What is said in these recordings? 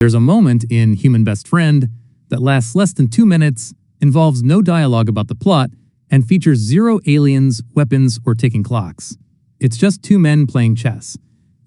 There's a moment in Human Best Friend that lasts less than 2 minutes, involves no dialogue about the plot, and features zero aliens, weapons, or ticking clocks. It's just two men playing chess.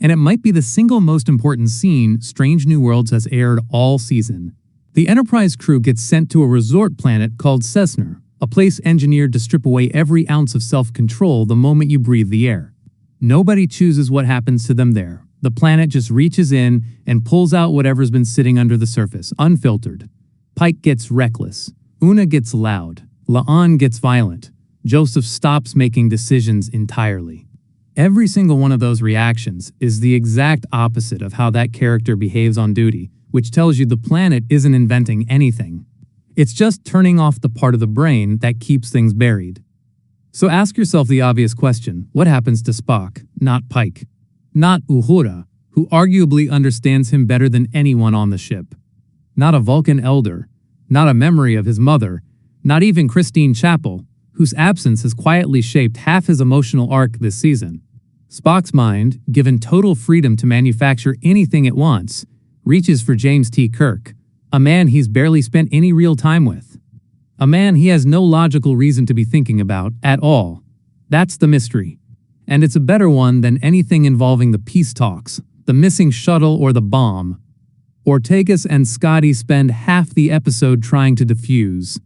And it might be the single most important scene Strange New Worlds has aired all season. The Enterprise crew gets sent to a resort planet called Cessna, a place engineered to strip away every ounce of self-control the moment you breathe the air. Nobody chooses what happens to them there. The planet just reaches in and pulls out whatever's been sitting under the surface, unfiltered. Pike gets reckless. Una gets loud. La'an gets violent. Joseph stops making decisions entirely. Every single one of those reactions is the exact opposite of how that character behaves on duty, which tells you the planet isn't inventing anything. It's just turning off the part of the brain that keeps things buried. So ask yourself the obvious question: what happens to Spock, not Pike? Not Uhura, who arguably understands him better than anyone on the ship. Not a Vulcan elder. Not a memory of his mother. Not even Christine Chapel, whose absence has quietly shaped half his emotional arc this season. Spock's mind, given total freedom to manufacture anything it wants, reaches for James T. Kirk, a man he's barely spent any real time with. A man he has no logical reason to be thinking about at all. That's the mystery. And it's a better one than anything involving the peace talks, the missing shuttle, or the bomb. Ortegas and Scotty spend half the episode trying to defuse.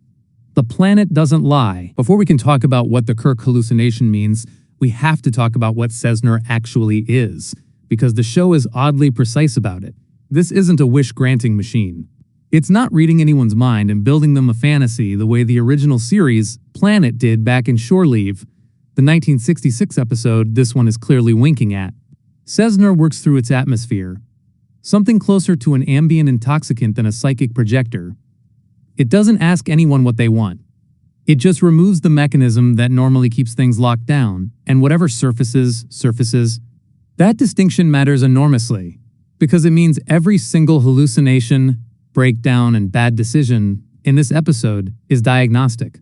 The planet doesn't lie. Before we can talk about what the Kirk hallucination means, we have to talk about what Cessna actually is, because the show is oddly precise about it. This isn't a wish-granting machine. It's not reading anyone's mind and building them a fantasy the way the original series, Planet, did back in Shore Leave, the 1966 episode this one is clearly winking at. Cessna works through its atmosphere, something closer to an ambient intoxicant than a psychic projector. It doesn't ask anyone what they want. It just removes the mechanism that normally keeps things locked down, and whatever surfaces. That distinction matters enormously, because it means every single hallucination, breakdown, and bad decision in this episode is diagnostic.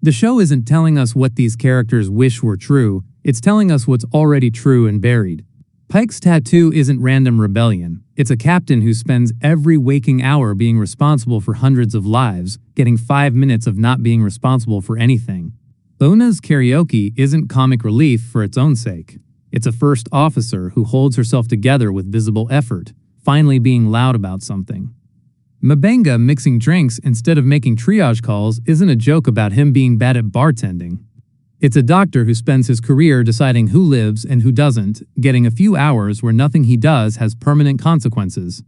The show isn't telling us what these characters wish were true, it's telling us what's already true and buried. Pike's tattoo isn't random rebellion. It's a captain who spends every waking hour being responsible for hundreds of lives, getting 5 minutes of not being responsible for anything. Una's karaoke isn't comic relief for its own sake. It's a first officer who holds herself together with visible effort, finally being loud about something. M'Benga mixing drinks instead of making triage calls isn't a joke about him being bad at bartending. It's a doctor who spends his career deciding who lives and who doesn't, getting a few hours where nothing he does has permanent consequences.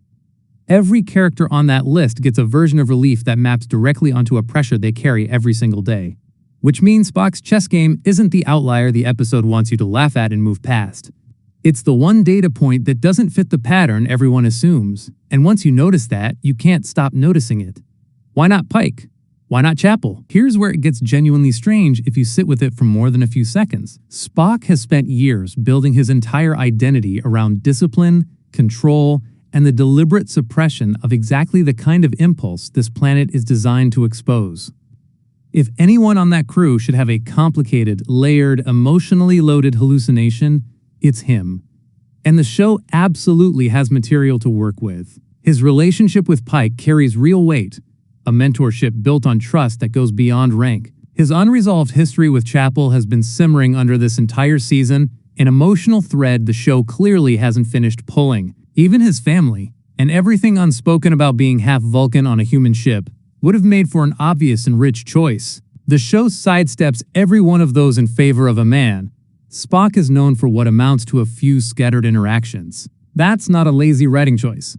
Every character on that list gets a version of relief that maps directly onto a pressure they carry every single day. Which means Spock's chess game isn't the outlier the episode wants you to laugh at and move past. It's the one data point that doesn't fit the pattern everyone assumes, and once you notice that, you can't stop noticing it. Why not Pike? Why not Chapel? Here's where it gets genuinely strange if you sit with it for more than a few seconds. Spock has spent years building his entire identity around discipline, control, and the deliberate suppression of exactly the kind of impulse this planet is designed to expose. If anyone on that crew should have a complicated, layered, emotionally loaded hallucination, it's him. And the show absolutely has material to work with. His relationship with Pike carries real weight, a mentorship built on trust that goes beyond rank. His unresolved history with Chapel has been simmering under this entire season, an emotional thread the show clearly hasn't finished pulling. Even his family, and everything unspoken about being half Vulcan on a human ship, would have made for an obvious and rich choice. The show sidesteps every one of those in favor of a man. Spock is known for what amounts to a few scattered interactions. That's not a lazy writing choice.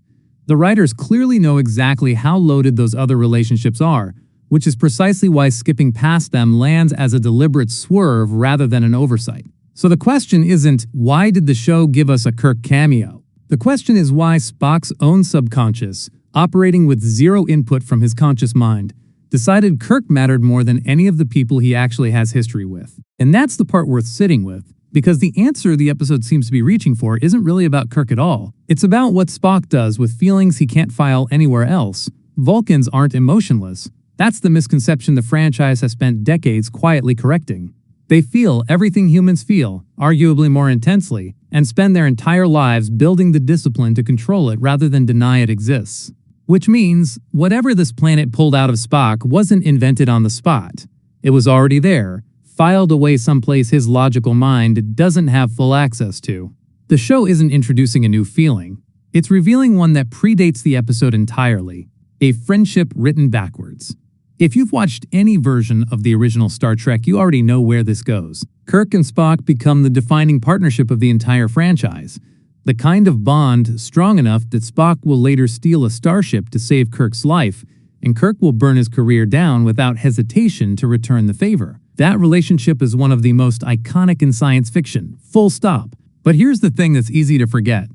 The writers clearly know exactly how loaded those other relationships are, which is precisely why skipping past them lands as a deliberate swerve rather than an oversight. So the question isn't, why did the show give us a Kirk cameo? The question is why Spock's own subconscious, operating with zero input from his conscious mind, decided Kirk mattered more than any of the people he actually has history with. And that's the part worth sitting with, because the answer the episode seems to be reaching for isn't really about Kirk at all. It's about what Spock does with feelings he can't file anywhere else. Vulcans aren't emotionless. That's the misconception the franchise has spent decades quietly correcting. They feel everything humans feel, arguably more intensely, and spend their entire lives building the discipline to control it rather than deny it exists. Which means, whatever this planet pulled out of Spock wasn't invented on the spot. It was already there, filed away someplace his logical mind doesn't have full access to. The show isn't introducing a new feeling. It's revealing one that predates the episode entirely. A friendship written backwards. If you've watched any version of the original Star Trek, you already know where this goes. Kirk and Spock become the defining partnership of the entire franchise. The kind of bond strong enough that Spock will later steal a starship to save Kirk's life, and Kirk will burn his career down without hesitation to return the favor. That relationship is one of the most iconic in science fiction, full stop. But here's the thing that's easy to forget.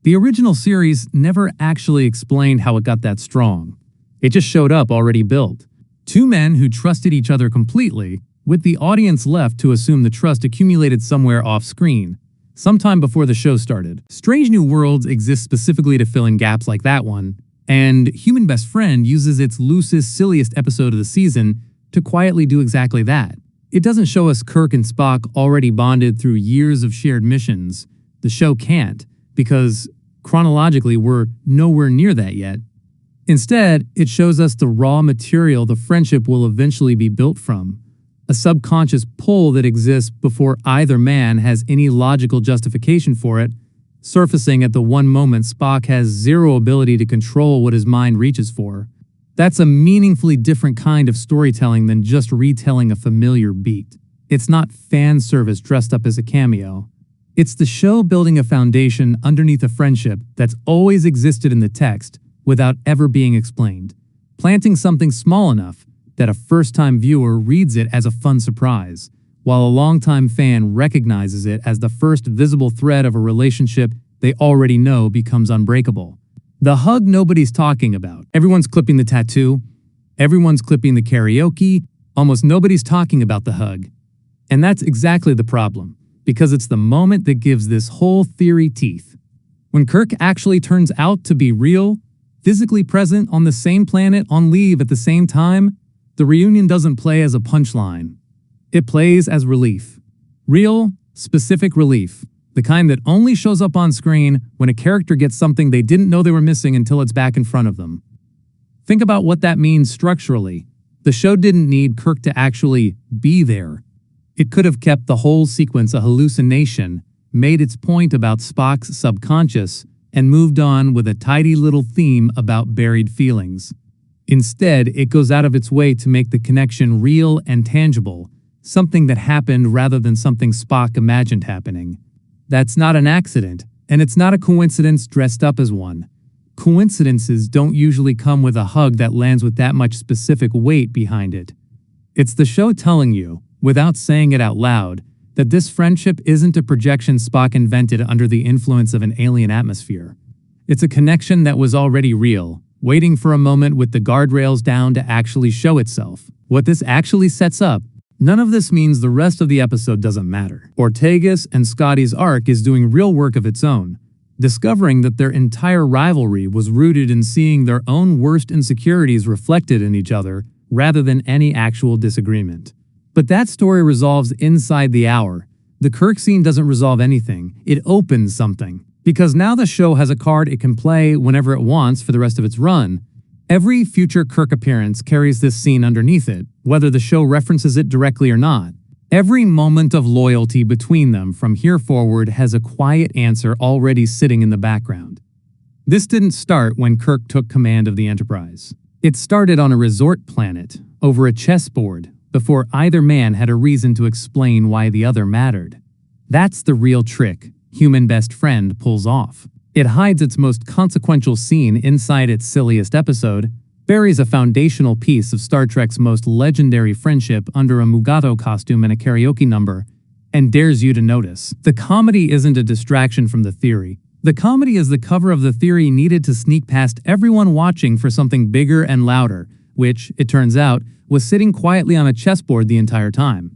The original series never actually explained how it got that strong. It just showed up already built. Two men who trusted each other completely, with the audience left to assume the trust accumulated somewhere off-screen, sometime before the show started. Strange New Worlds exists specifically to fill in gaps like that one, and Human Best Friend uses its loosest, silliest episode of the season to quietly do exactly that. It doesn't show us Kirk and Spock already bonded through years of shared missions. The show can't, because chronologically we're nowhere near that yet. Instead, it shows us the raw material the friendship will eventually be built from. A subconscious pull that exists before either man has any logical justification for it, surfacing at the one moment Spock has zero ability to control what his mind reaches for. That's a meaningfully different kind of storytelling than just retelling a familiar beat. It's not fan service dressed up as a cameo. It's the show building a foundation underneath a friendship that's always existed in the text without ever being explained, planting something small enough that a first-time viewer reads it as a fun surprise, while a longtime fan recognizes it as the first visible thread of a relationship they already know becomes unbreakable. The hug nobody's talking about. Everyone's clipping the tattoo. Everyone's clipping the karaoke. Almost nobody's talking about the hug. And that's exactly the problem, because it's the moment that gives this whole theory teeth. When Kirk actually turns out to be real, physically present on the same planet on leave at the same time, the reunion doesn't play as a punchline. It plays as relief. Real, specific relief. The kind that only shows up on screen when a character gets something they didn't know they were missing until it's back in front of them. Think about what that means structurally. The show didn't need Kirk to actually be there. It could have kept the whole sequence a hallucination, made its point about Spock's subconscious, and moved on with a tidy little theme about buried feelings. Instead, it goes out of its way to make the connection real and tangible, something that happened rather than something Spock imagined happening. That's not an accident, and it's not a coincidence dressed up as one. Coincidences don't usually come with a hug that lands with that much specific weight behind it. It's the show telling you, without saying it out loud, that this friendship isn't a projection Spock invented under the influence of an alien atmosphere. It's a connection that was already real, waiting for a moment with the guardrails down to actually show itself. What this actually sets up, none of this means the rest of the episode doesn't matter. Ortegas and Scotty's arc is doing real work of its own, discovering that their entire rivalry was rooted in seeing their own worst insecurities reflected in each other rather than any actual disagreement. But that story resolves inside the hour. The Kirk scene doesn't resolve anything. It opens something. Because now the show has a card it can play whenever it wants for the rest of its run. Every future Kirk appearance carries this scene underneath it, whether the show references it directly or not. Every moment of loyalty between them from here forward has a quiet answer already sitting in the background. This didn't start when Kirk took command of the Enterprise. It started on a resort planet, over a chessboard, before either man had a reason to explain why the other mattered. That's the real trick Human Best Friend pulls off. It hides its most consequential scene inside its silliest episode, buries a foundational piece of Star Trek's most legendary friendship under a Mugato costume and a karaoke number, and dares you to notice. The comedy isn't a distraction from the theory. The comedy is the cover of the theory needed to sneak past everyone watching for something bigger and louder, which, it turns out, was sitting quietly on a chessboard the entire time.